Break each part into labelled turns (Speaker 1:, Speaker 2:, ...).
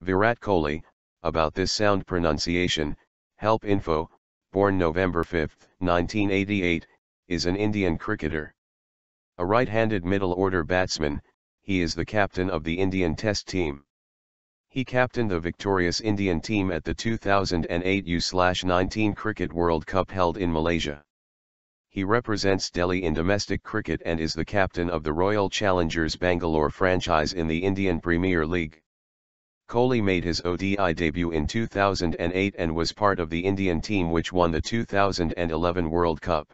Speaker 1: Virat Kohli, about this sound pronunciation, help info, born November 5, 1988, is an Indian cricketer. A right-handed middle-order batsman, he is the captain of the Indian Test team. He captained the victorious Indian team at the 2008 U-19 Cricket World Cup held in Malaysia. He represents Delhi in domestic cricket and is the captain of the Royal Challengers Bangalore franchise in the Indian Premier League. Kohli made his ODI debut in 2008 and was part of the Indian team which won the 2011 World Cup.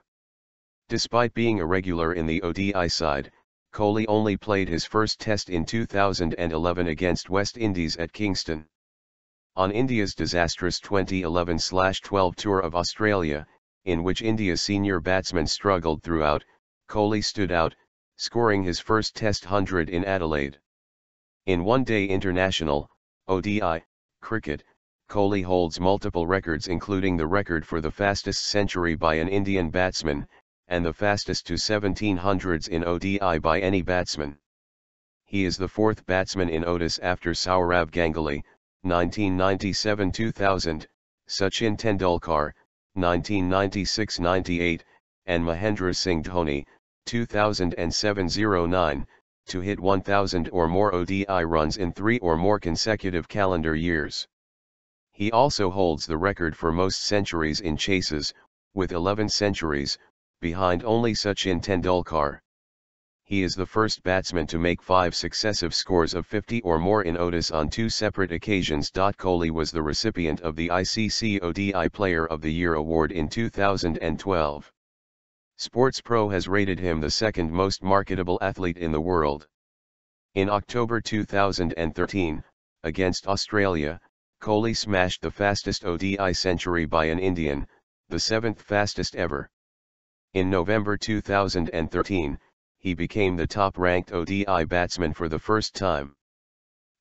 Speaker 1: Despite being a regular in the ODI side, Kohli only played his first test in 2011 against West Indies at Kingston. On India's disastrous 2011-12 tour of Australia, in which India's senior batsmen struggled throughout, Kohli stood out, scoring his first Test 100 in Adelaide. In one-day international, ODI, cricket, Kohli holds multiple records including the record for the fastest century by an Indian batsman, and the fastest to 1700s in ODI by any batsman. He is the fourth batsman in ODIs after Sourav Ganguly, 1997-2000, Sachin Tendulkar, 1996-98, and Mahendra Singh Dhoni, 2007-09, to hit 1,000 or more ODI runs in 3 or more consecutive calendar years. He also holds the record for most centuries in chases, with 11 centuries, behind only Sachin Tendulkar. He is the first batsman to make 5 successive scores of 50 or more in ODIs on 2 separate occasions. Kohli was the recipient of the ICC ODI Player of the Year award in 2012. SportsPro has rated him the second most marketable athlete in the world. In October 2013, against Australia, Kohli smashed the fastest ODI century by an Indian, the 7th fastest ever. In November 2013, he became the top-ranked ODI batsman for the first time.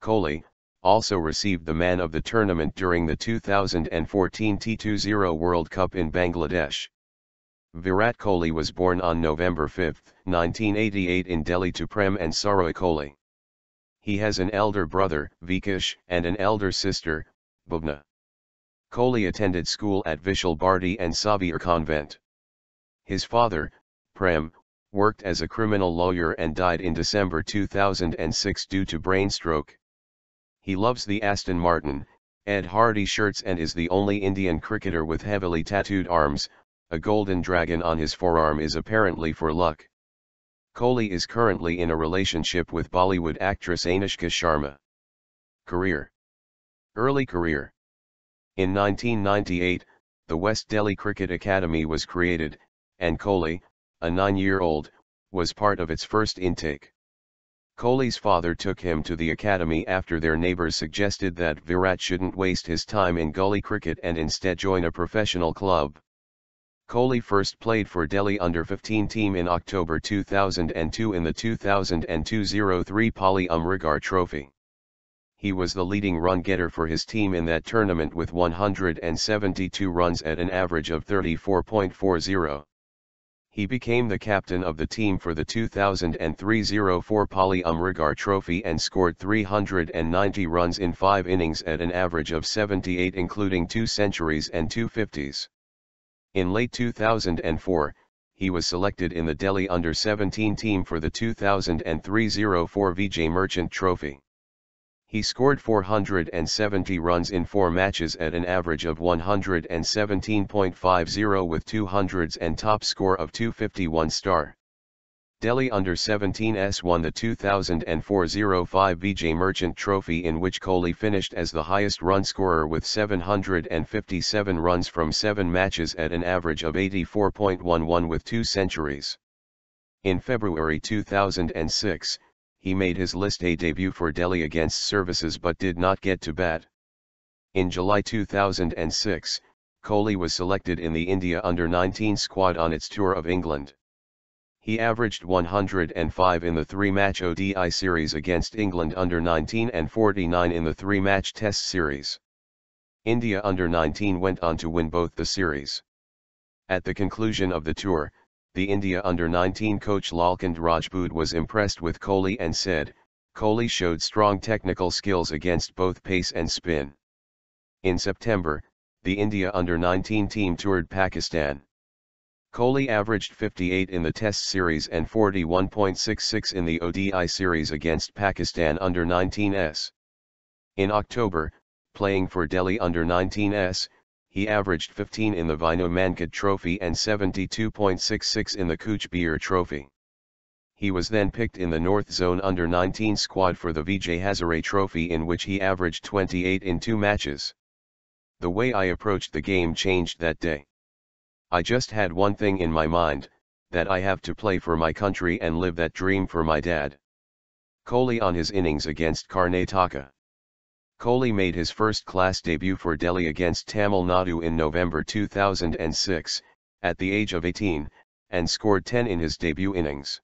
Speaker 1: Kohli also received the Man of the Tournament during the 2014 T20 World Cup in Bangladesh. Virat Kohli was born on November 5, 1988 in Delhi to Prem and Saroy Kohli. He has an elder brother, Vikash, and an elder sister, Bhuvna. Kohli attended school at Vishal Bharti and Xavier Convent. His father, Prem, worked as a criminal lawyer and died in December 2006 due to brain stroke. He loves the Aston Martin, Ed Hardy shirts and is the only Indian cricketer with heavily tattooed arms. A golden dragon on his forearm is apparently for luck. Kohli is currently in a relationship with Bollywood actress Anushka Sharma. Career. Early career. In 1998, the West Delhi Cricket Academy was created, and Kohli, a 9-year-old, was part of its first intake. Kohli's father took him to the academy after their neighbors suggested that Virat shouldn't waste his time in gully cricket and instead join a professional club. Kohli first played for Delhi under-15 team in October 2002 in the 2002-03 Pali Umrigar Trophy. He was the leading run-getter for his team in that tournament with 172 runs at an average of 34.40. He became the captain of the team for the 2003-04 Pali Umrigar Trophy and scored 390 runs in 5 innings at an average of 78 including 2 centuries and 2 50s. In late 2004, he was selected in the Delhi under-17 team for the 2003-04 Vijay Merchant Trophy. He scored 470 runs in 4 matches at an average of 117.50 with 200s and top score of 251 star. Delhi under-17s won the 2004-05 Vijay Merchant Trophy in which Kohli finished as the highest run scorer with 757 runs from 7 matches at an average of 84.11 with 2 centuries. In February 2006, he made his List A debut for Delhi against Services but did not get to bat. In July 2006, Kohli was selected in the India under-19 squad on its tour of England. He averaged 105 in the 3-match ODI series against England under-19 and 49 in the 3-match Test series. India under-19 went on to win both the series. At the conclusion of the tour, the India under-19 coach Lalchand Rajput was impressed with Kohli and said, Kohli showed strong technical skills against both pace and spin. In September, the India under-19 team toured Pakistan. Kohli averaged 58 in the Test series and 41.66 in the ODI series against Pakistan under-19s. In October, playing for Delhi under-19s, he averaged 15 in the Vinu Mankad Trophy and 72.66 in the Couch Behar Trophy. He was then picked in the North Zone under-19 squad for the Vijay Hazare Trophy, in which he averaged 28 in 2 matches. The way I approached the game changed that day. I just had one thing in my mind, that I have to play for my country and live that dream for my dad. Kohli on his innings against Karnataka. Kohli made his first-class debut for Delhi against Tamil Nadu in November 2006, at the age of 18, and scored 10 in his debut innings.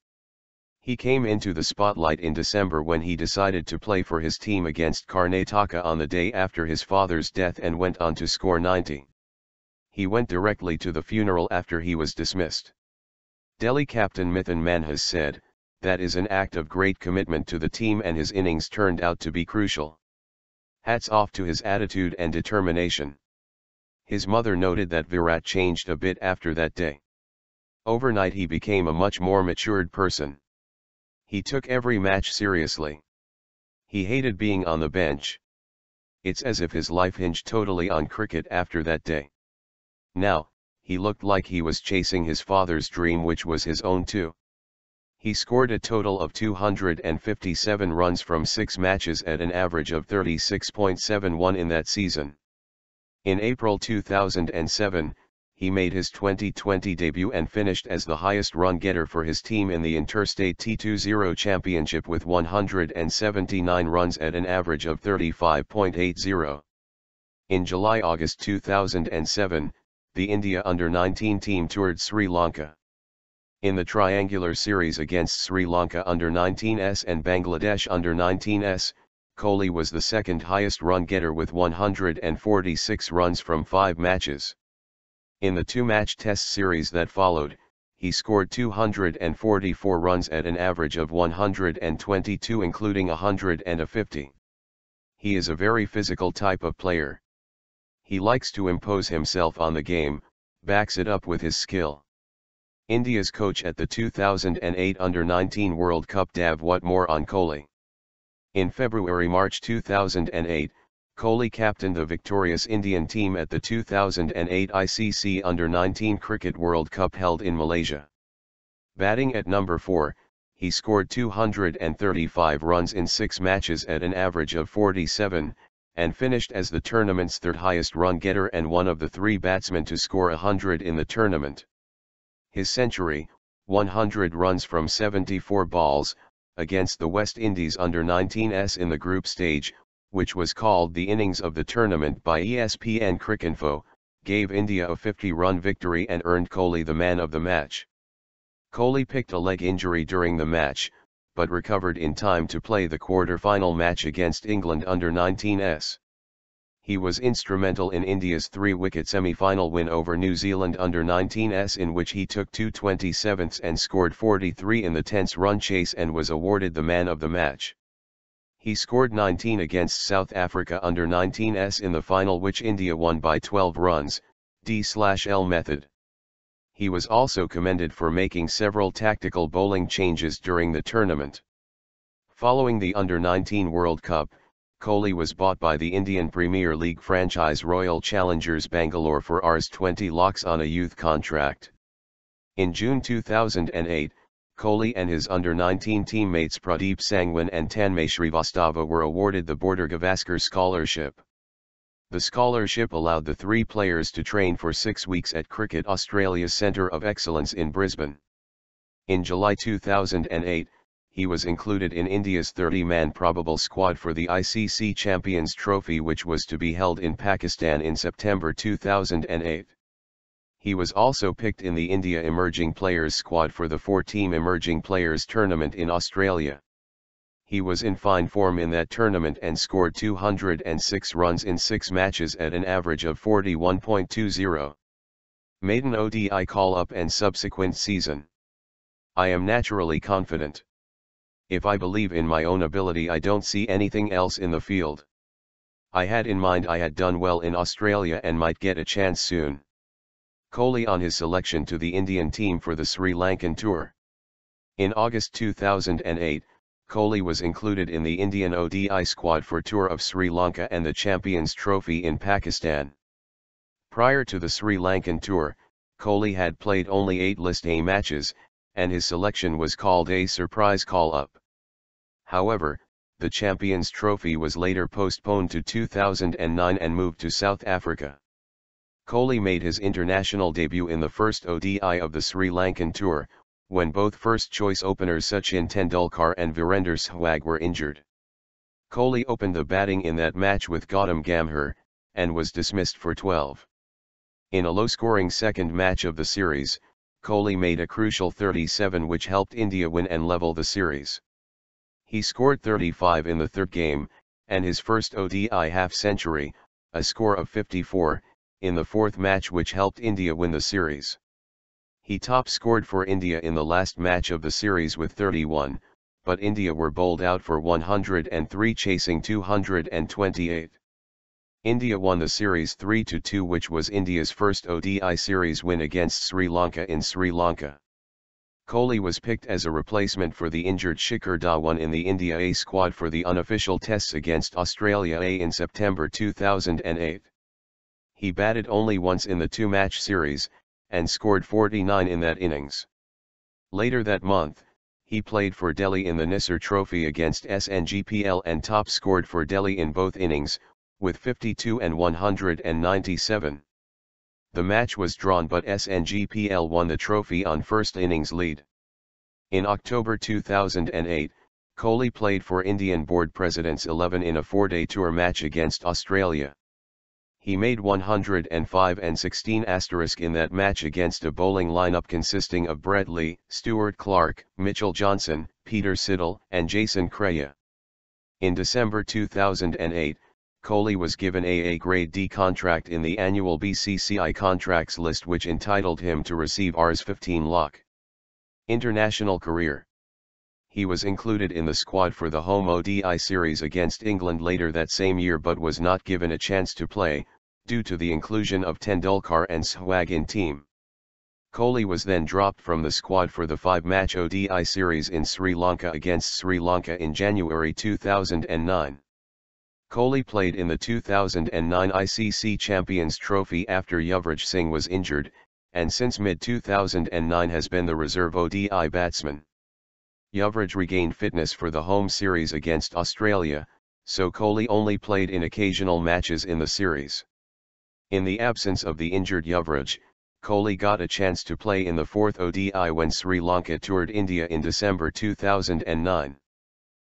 Speaker 1: He came into the spotlight in December when he decided to play for his team against Karnataka on the day after his father's death and went on to score 90. He went directly to the funeral after he was dismissed. Delhi captain Mithun Manhas said, "That is an act of great commitment to the team, and his innings turned out to be crucial. Hats off to his attitude and determination." His mother noted that Virat changed a bit after that day. Overnight he became a much more matured person. He took every match seriously. He hated being on the bench. It's as if his life hinged totally on cricket after that day. Now, he looked like he was chasing his father's dream, which was his own too. He scored a total of 257 runs from 6 matches at an average of 36.71 in that season. In April 2007, he made his T20 debut and finished as the highest run getter for his team in the Interstate T20 Championship with 179 runs at an average of 35.80. In July-August 2007, the India under-19 team toured Sri Lanka. In the triangular series against Sri Lanka under-19s and Bangladesh under-19s, Kohli was the second highest run getter with 146 runs from 5 matches. In the 2-match Test series that followed, he scored 244 runs at an average of 122, including 150. He is a very physical type of player. He likes to impose himself on the game, backs it up with his skill. India's coach at the 2008 Under-19 World Cup Dav Whatmore on Kohli. In February-March 2008, Kohli captained the victorious Indian team at the 2008 ICC Under-19 Cricket World Cup held in Malaysia. Batting at number 4, he scored 235 runs in 6 matches at an average of 47, and finished as the tournament's third highest run getter and one of the 3 batsmen to score 100 in the tournament. His century, 100 runs from 74 balls, against the West Indies under-19s in the group stage, which was called the innings of the tournament by ESPN Cricinfo, gave India a 50-run victory and earned Kohli the man of the match. Kohli picked a leg injury during the match, but recovered in time to play the quarter-final match against England under-19s. He was instrumental in India's 3-wicket semi-final win over New Zealand under-19s, in which he took 2/27 and scored 43 in the tense run chase and was awarded the man of the match. He scored 19 against South Africa under-19s in the final, which India won by 12 runs, D/L method. He was also commended for making several tactical bowling changes during the tournament. Following the Under-19 World Cup, Kohli was bought by the Indian Premier League franchise Royal Challengers Bangalore for Rs 20 lakhs on a youth contract. In June 2008, Kohli and his under-19 teammates Pradeep Sangwan and Tanmay Srivastava were awarded the Border Gavaskar Scholarship. The scholarship allowed the 3 players to train for 6 weeks at Cricket Australia's Centre of Excellence in Brisbane. In July 2008, he was included in India's 30-man probable squad for the ICC Champions Trophy, which was to be held in Pakistan in September 2008. He was also picked in the India Emerging Players squad for the 4-team Emerging Players tournament in Australia. He was in fine form in that tournament and scored 206 runs in 6 matches at an average of 41.20. Maiden ODI call-up and subsequent season. I am naturally confident. If I believe in my own ability, I don't see anything else in the field. I had in mind I had done well in Australia and might get a chance soon." Kohli on his selection to the Indian team for the Sri Lankan tour. In August 2008, Kohli was included in the Indian ODI squad for Tour of Sri Lanka and the Champions Trophy in Pakistan. Prior to the Sri Lankan tour, Kohli had played only 8 List A matches, and his selection was called a surprise call-up. However, the Champions Trophy was later postponed to 2009 and moved to South Africa. Kohli made his international debut in the first ODI of the Sri Lankan tour, when both first-choice openers Sachin Tendulkar and Virender Sehwag were injured. Kohli opened the batting in that match with Gautam Gambhir, and was dismissed for 12. In a low-scoring second match of the series, Kohli made a crucial 37 which helped India win and level the series. He scored 35 in the third game, and his first ODI half-century, a score of 54, in the fourth match which helped India win the series. He top-scored for India in the last match of the series with 31, but India were bowled out for 103 chasing 228. India won the series 3-2 which was India's first ODI series win against Sri Lanka in Sri Lanka. Kohli was picked as a replacement for the injured Shikhar Dhawan in the India A squad for the unofficial tests against Australia A in September 2008. He batted only once in the 2-match series, and scored 49 in that innings. Later that month, he played for Delhi in the Nisar Trophy against SNGPL and top-scored for Delhi in both innings, with 52 and 197. The match was drawn but SNGPL won the trophy on first innings lead. In October 2008, Kohli played for Indian board president's 11 in a 4-day tour match against Australia. He made 105 and 16 in that match against a bowling lineup consisting of Brett Lee, Stuart Clark, Mitchell Johnson, Peter Siddle, and Jason Kreia. In December 2008, Kohli was given a Grade D contract in the annual BCCI contracts list which entitled him to receive Rs 15 lakh. International career. He was included in the squad for the home ODI series against England later that same year but was not given a chance to play, due to the inclusion of Tendulkar and Sehwag in team. Kohli was then dropped from the squad for the 5-match ODI series in Sri Lanka against Sri Lanka in January 2009. Kohli played in the 2009 ICC Champions Trophy after Yuvraj Singh was injured, and since mid-2009 has been the reserve ODI batsman. Yuvraj regained fitness for the home series against Australia, so Kohli only played in occasional matches in the series. In the absence of the injured Yuvraj, Kohli got a chance to play in the 4th ODI when Sri Lanka toured India in December 2009.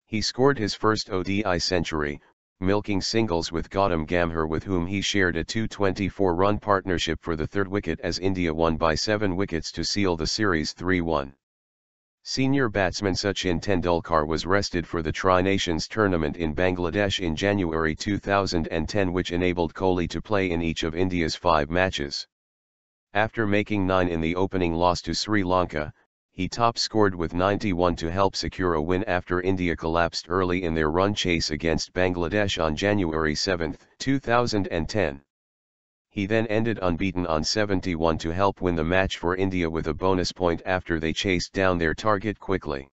Speaker 1: He scored his first ODI century, milking singles with Gautam Gambhir with whom he shared a 224-run partnership for the third wicket as India won by 7 wickets to seal the series 3-1. Senior batsman Sachin Tendulkar was rested for the Tri-Nations tournament in Bangladesh in January 2010 which enabled Kohli to play in each of India's 5 matches. After making 9 in the opening loss to Sri Lanka, he top-scored with 91 to help secure a win after India collapsed early in their run chase against Bangladesh on January 7, 2010. He then ended unbeaten on 71 to help win the match for India with a bonus point after they chased down their target quickly.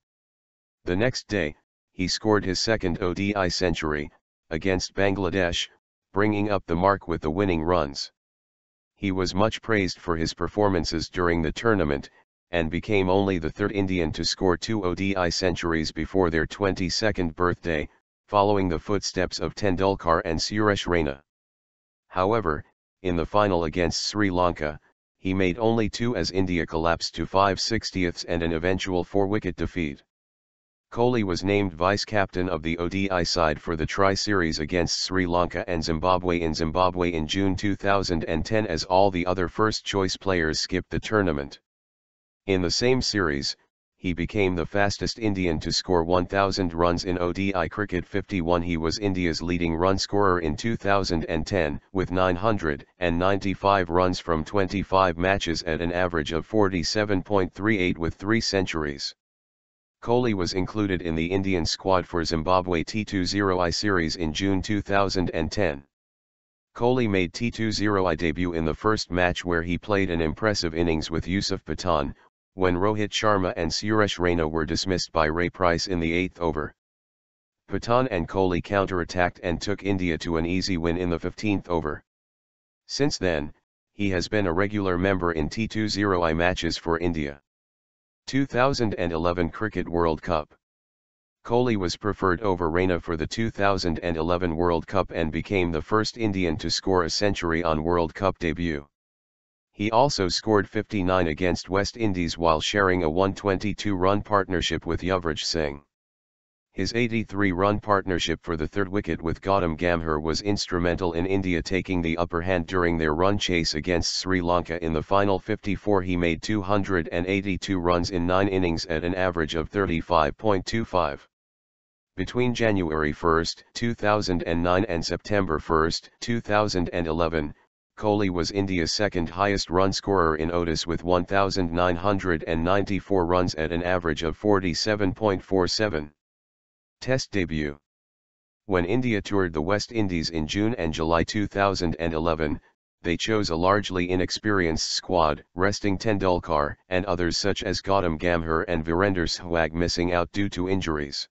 Speaker 1: The next day, he scored his second ODI century, against Bangladesh, bringing up the mark with the winning runs. He was much praised for his performances during the tournament, and became only the 3rd Indian to score 2 ODI centuries before their 22nd birthday, following the footsteps of Tendulkar and Suresh Raina. However, in the final against Sri Lanka, he made only 2 as India collapsed to 5/60 and an eventual 4-wicket defeat. Kohli was named vice-captain of the ODI side for the Tri-Series against Sri Lanka and Zimbabwe in June 2010 as all the other first-choice players skipped the tournament. In the same series, he became the fastest Indian to score 1,000 runs in ODI cricket 51. He was India's leading run scorer in 2010, with 995 runs from 25 matches at an average of 47.38 with 3 centuries. Kohli was included in the Indian squad for Zimbabwe T20I series in June 2010. Kohli made T20I debut in the first match where he played an impressive innings with Yusuf Pathan, when Rohit Sharma and Suresh Raina were dismissed by Ray Price in the 8th over. Pathan and Kohli counter-attacked and took India to an easy win in the 15th over. Since then, he has been a regular member in T20I matches for India. 2011 Cricket World Cup. Kohli was preferred over Raina for the 2011 World Cup and became the first Indian to score a century on World Cup debut. He also scored 59 against West Indies while sharing a 122-run partnership with Yuvraj Singh. His 83-run partnership for the third wicket with Gautam Gambhir was instrumental in India taking the upper hand during their run chase against Sri Lanka in the final 54. He made 282 runs in 9 innings at an average of 35.25. Between January 1, 2009 and September 1, 2011, Kohli was India's second highest run scorer in ODIs with 1,994 runs at an average of 47.47. Test debut. When India toured the West Indies in June and July 2011, they chose a largely inexperienced squad, resting Tendulkar and others such as Gautam Gambhir and Virender Sehwag missing out due to injuries.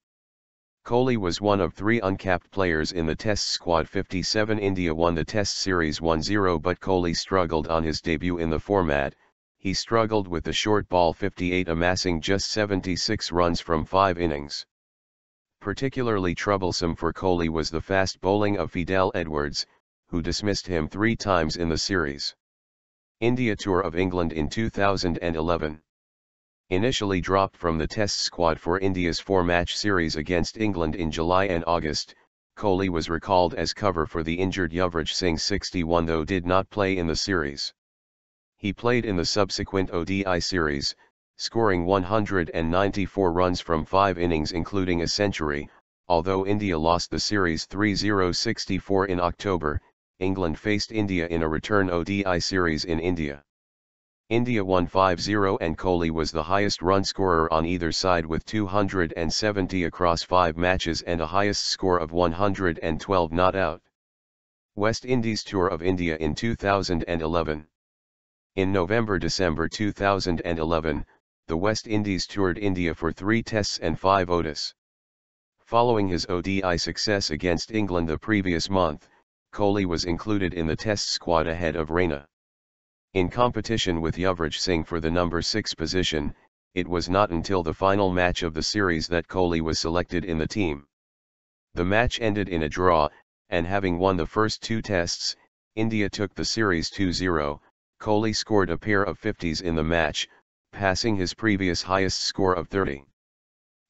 Speaker 1: Kohli was one of 3 uncapped players in the Test squad. 57 India won the Test series 1-0, but Kohli struggled on his debut in the format. He struggled with the short ball 58, amassing just 76 runs from 5 innings. Particularly troublesome for Kohli was the fast bowling of Fidel Edwards, who dismissed him 3 times in the series. India Tour of England in 2011. Initially dropped from the Test squad for India's 4-match series against England in July and August, Kohli was recalled as cover for the injured Yuvraj Singh. 61 though did not play in the series. He played in the subsequent ODI series, scoring 194 runs from 5 innings including a century. Although India lost the series 3-0. 64 in October, England faced India in a return ODI series in India. India won 5-0 and Kohli was the highest run scorer on either side with 270 across 5 matches and a highest score of 112 not out. West Indies Tour of India in 2011. In November-December 2011, the West Indies toured India for 3 Tests and 5 ODIs. Following his ODI success against England the previous month, Kohli was included in the Test squad ahead of Raina. In competition with Yuvraj Singh for the number 6 position, it was not until the final match of the series that Kohli was selected in the team. The match ended in a draw, and having won the first 2 tests, India took the series 2-0. Kohli scored a pair of 50s in the match, passing his previous highest score of 30.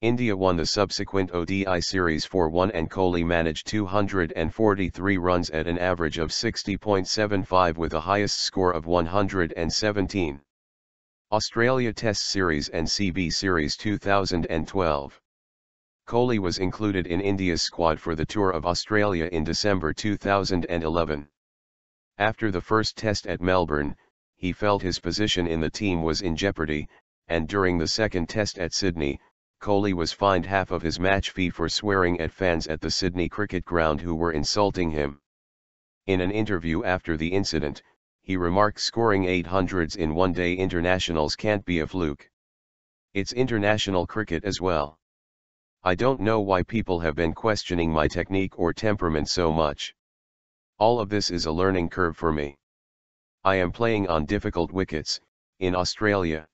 Speaker 1: India won the subsequent ODI series 4-1 and Kohli managed 243 runs at an average of 60.75 with a highest score of 117. Australia Test Series and CB Series 2012. Kohli was included in India's squad for the Tour of Australia in December 2011. After the first test at Melbourne, he felt his position in the team was in jeopardy, and during the second test at Sydney, Kohli was fined half of his match fee for swearing at fans at the Sydney cricket ground who were insulting him. In an interview after the incident, he remarked, "Scoring 800s in one-day internationals can't be a fluke. It's international cricket as well. I don't know why people have been questioning my technique or temperament so much. All of this is a learning curve for me. I am playing on difficult wickets, in Australia."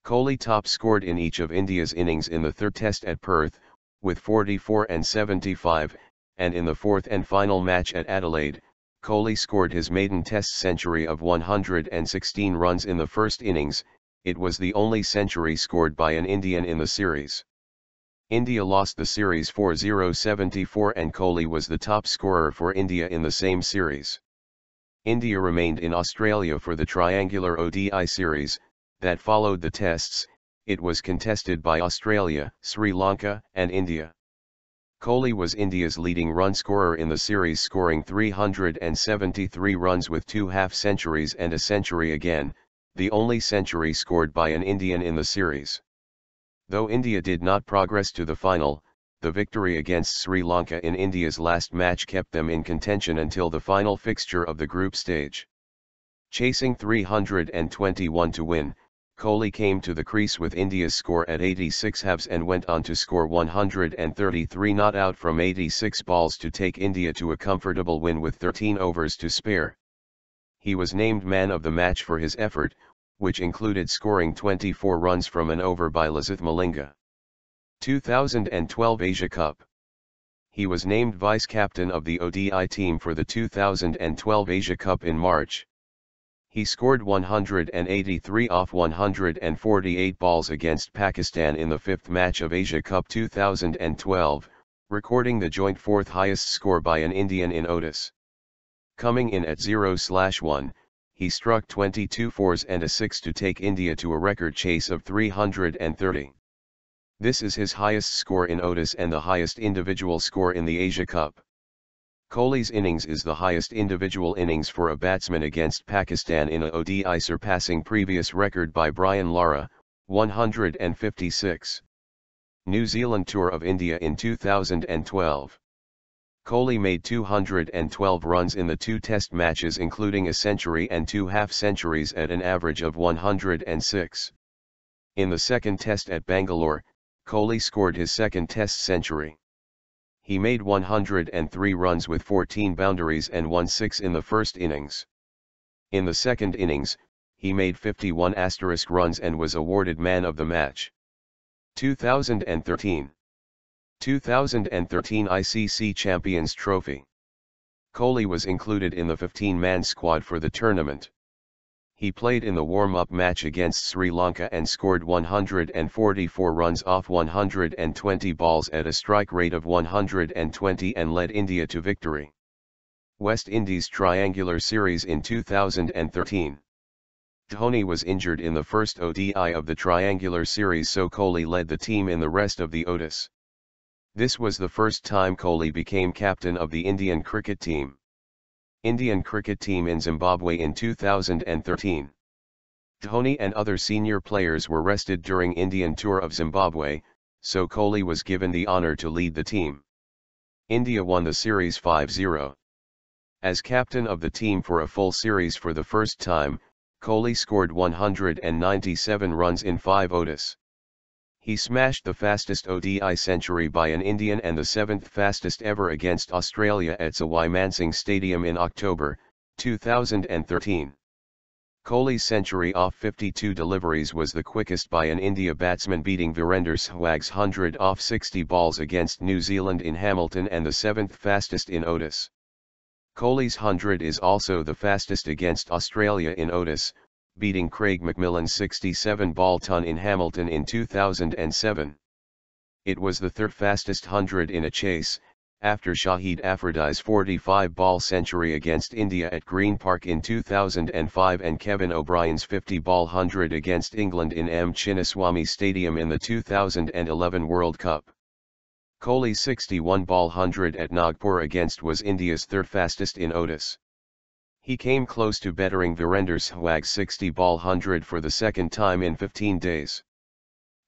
Speaker 1: Kohli top scored in each of India's innings in the third test at Perth, with 44 and 75, and in the fourth and final match at Adelaide, Kohli scored his maiden test century of 116 runs in the first innings. It was the only century scored by an Indian in the series. India lost the series 4-0. 74 and Kohli was the top scorer for India in the same series. India remained in Australia for the triangular ODI series that followed the tests. It was contested by Australia, Sri Lanka, and India. Kohli was India's leading run scorer in the series, scoring 373 runs with 2 half-centuries and a century again, the only century scored by an Indian in the series. Though India did not progress to the final, the victory against Sri Lanka in India's last match kept them in contention until the final fixture of the group stage. Chasing 321 to win, Kohli came to the crease with India's score at 86 halves and went on to score 133 not out from 86 balls to take India to a comfortable win with 13 overs to spare. He was named man of the match for his effort, which included scoring 24 runs from an over by Lasith Malinga. 2012 Asia Cup. He was named vice-captain of the ODI team for the 2012 Asia Cup in March. He scored 183 off 148 balls against Pakistan in the fifth match of Asia Cup 2012, recording the joint fourth highest score by an Indian in ODIs. Coming in at 0/1, he struck 22 fours and a 6 to take India to a record chase of 330. This is his highest score in ODIs and the highest individual score in the Asia Cup. Kohli's innings is the highest individual innings for a batsman against Pakistan in a ODI, surpassing previous record by Brian Lara, 156. New Zealand Tour of India in 2012. Kohli made 212 runs in the two test matches, including a century and 2 half-centuries at an average of 106. In the second test at Bangalore, Kohli scored his second test century. He made 103 runs with 14 boundaries and won 6 in the first innings. In the second innings, he made 51 runs and was awarded man of the match. 2013 ICC Champions Trophy. Kohli was included in the 15-man squad for the tournament. He played in the warm-up match against Sri Lanka and scored 144 runs off 120 balls at a strike rate of 120 and led India to victory. West Indies Triangular Series in 2013. Dhoni was injured in the first ODI of the Triangular Series, so Kohli led the team in the rest of the ODIs. This was the first time Kohli became captain of the Indian cricket team. Indian cricket team in Zimbabwe in 2013. Dhoni and other senior players were rested during Indian tour of Zimbabwe, so Kohli was given the honour to lead the team. India won the series 5-0. As captain of the team for a full series for the first time, Kohli scored 197 runs in 5 ODIs. He smashed the fastest ODI century by an Indian and the 7th fastest ever against Australia at Sawai Mansingh Stadium in October, 2013. Kohli's century off 52 deliveries was the quickest by an India batsman, beating Virender Sehwag's 100 off 60 balls against New Zealand in Hamilton and the 7th fastest in ODIs. Kohli's 100 is also the fastest against Australia in ODIs, beating Craig McMillan's 67 ball ton in Hamilton in 2007. It was the third fastest 100 in a chase, after Shahid Afridi's 45 ball century against India at Green Park in 2005 and Kevin O'Brien's 50 ball 100 against England in M. Chinnaswamy Stadium in the 2011 World Cup. Kohli's 61 ball 100 at Nagpur against was India's third fastest in ODIs. He came close to bettering Virender Sehwag's 60 ball 100 for the second time in 15 days.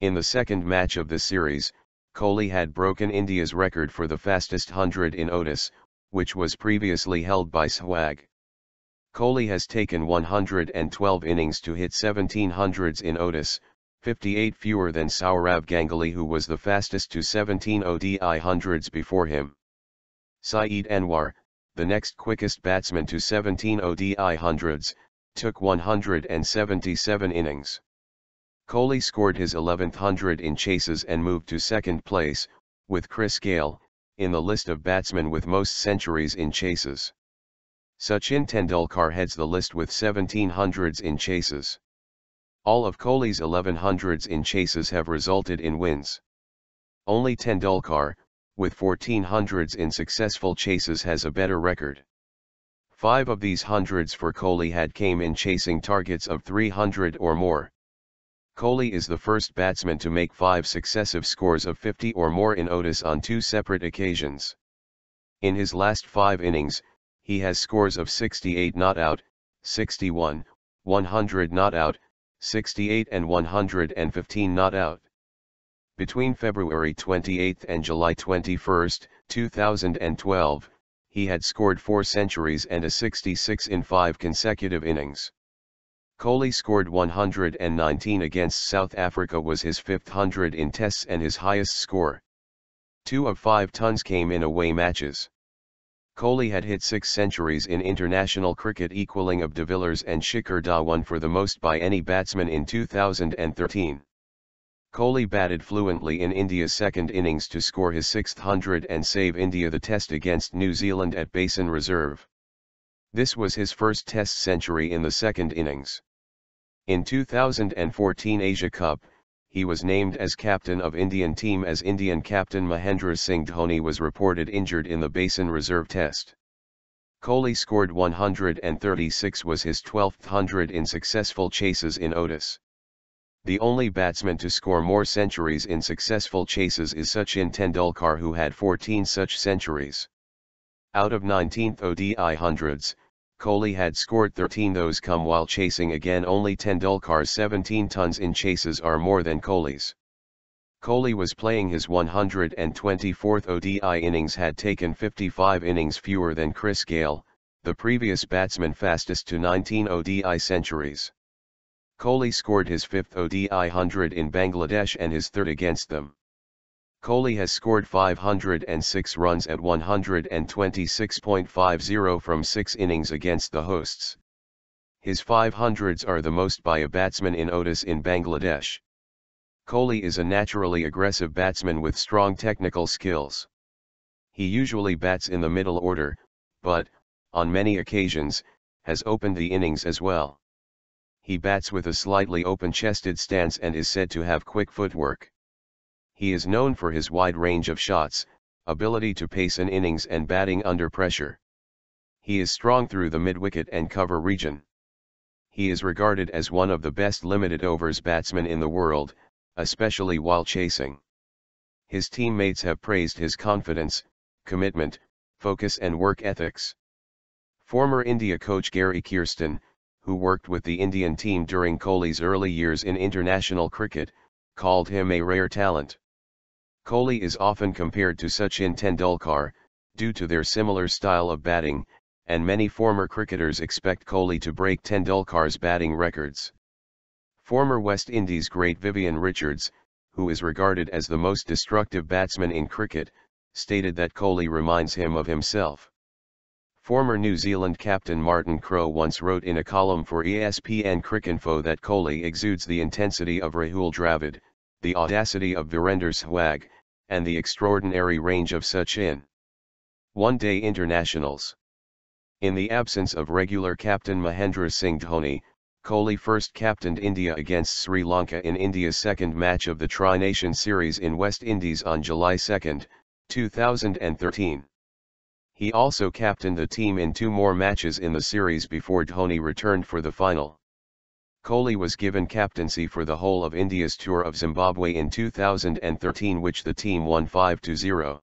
Speaker 1: In the second match of the series, Kohli had broken India's record for the fastest 100 in ODIs, which was previously held by Sehwag. Kohli has taken 112 innings to hit 17 hundreds in ODIs, 58 fewer than Sourav Ganguly, who was the fastest to 17 ODI hundreds before him. Saeed Anwar, the next quickest batsman to 17 ODI hundreds, took 177 innings. Kohli scored his 11th 100 in chases and moved to second place, with Chris Gayle, in the list of batsmen with most centuries in chases. Sachin Tendulkar heads the list with 17 hundreds in chases. All of Kohli's 11 hundreds in chases have resulted in wins. Only Tendulkar, with 14 hundreds in successful chases, has a better record. 5 of these hundreds for Kohli came in chasing targets of 300 or more. Kohli is the first batsman to make 5 successive scores of 50 or more in ODIs on 2 separate occasions. In his last 5 innings, he has scores of 68 not out, 61, 100 not out, 68 and 115 not out. Between February 28 and July 21, 2012, he had scored 4 centuries and a 66 in 5 consecutive innings. Kohli scored 119 against South Africa, was his 5th 100 in tests and his highest score. 2 of 5 tons came in away matches. Kohli had hit 6 centuries in international cricket, equaling of De Villiers and Shikhar Dhawan for the most by any batsman in 2013. Kohli batted fluently in India's second innings to score his 6th 100 and save India the test against New Zealand at Basin Reserve. This was his first test century in the second innings. In 2014 Asia Cup, he was named as captain of Indian team as Indian captain Mahendra Singh Dhoni was reported injured in the Basin Reserve test. Kohli scored 136, was his 12th 100 in successful chases in ODIs. The only batsman to score more centuries in successful chases is Sachin Tendulkar, who had 14 such centuries. Out of 19th ODI hundreds, Kohli had scored 13, those come while chasing again. Only Tendulkar's 17 tons in chases are more than Kohli's. Kohli was playing his 124th ODI innings, had taken 55 innings fewer than Chris Gayle, the previous batsman fastest to 19 ODI centuries. Kohli scored his 5th ODI 100 in Bangladesh and his 3rd against them. Kohli has scored 506 runs at 126.50 from 6 innings against the hosts. His 500s are the most by a batsman in ODIs in Bangladesh. Kohli is a naturally aggressive batsman with strong technical skills. He usually bats in the middle order, but, on many occasions, has opened the innings as well. He bats with a slightly open-chested stance and is said to have quick footwork. He is known for his wide range of shots, ability to pace an innings and batting under pressure. He is strong through the mid-wicket and cover region. He is regarded as one of the best limited overs batsmen in the world, especially while chasing. His teammates have praised his confidence, commitment, focus and work ethics. Former India coach Gary Kirsten, who worked with the Indian team during Kohli's early years in international cricket, called him a rare talent. Kohli is often compared to Sachin Tendulkar, due to their similar style of batting, and many former cricketers expect Kohli to break Tendulkar's batting records. Former West Indies great Vivian Richards, who is regarded as the most destructive batsman in cricket, stated that Kohli reminds him of himself. Former New Zealand captain Martin Crowe once wrote in a column for ESPN Cricinfo that Kohli exudes the intensity of Rahul Dravid, the audacity of Virender Sehwag, and the extraordinary range of Sachin. One-day internationals. In the absence of regular captain Mahendra Singh Dhoni, Kohli first captained India against Sri Lanka in India's second match of the Tri-Nation Series in West Indies on July 2, 2013. He also captained the team in 2 more matches in the series before Dhoni returned for the final. Kohli was given captaincy for the whole of India's tour of Zimbabwe in 2013, which the team won 5-0.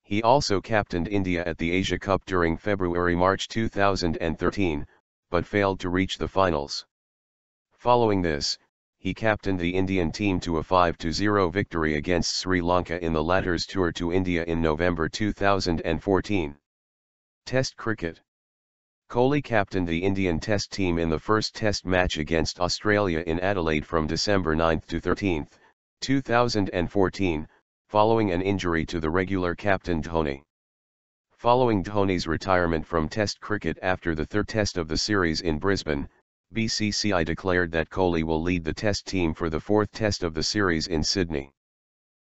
Speaker 1: He also captained India at the Asia Cup during February-March 2013, but failed to reach the finals. Following this, he captained the Indian team to a 5-0 victory against Sri Lanka in the latter's tour to India in November 2014. Test cricket. Kohli captained the Indian Test team in the first Test match against Australia in Adelaide from December 9 to 13, 2014, following an injury to the regular captain Dhoni. Following Dhoni's retirement from Test cricket after the 3rd Test of the series in Brisbane, BCCI declared that Kohli will lead the Test team for the 4th Test of the series in Sydney.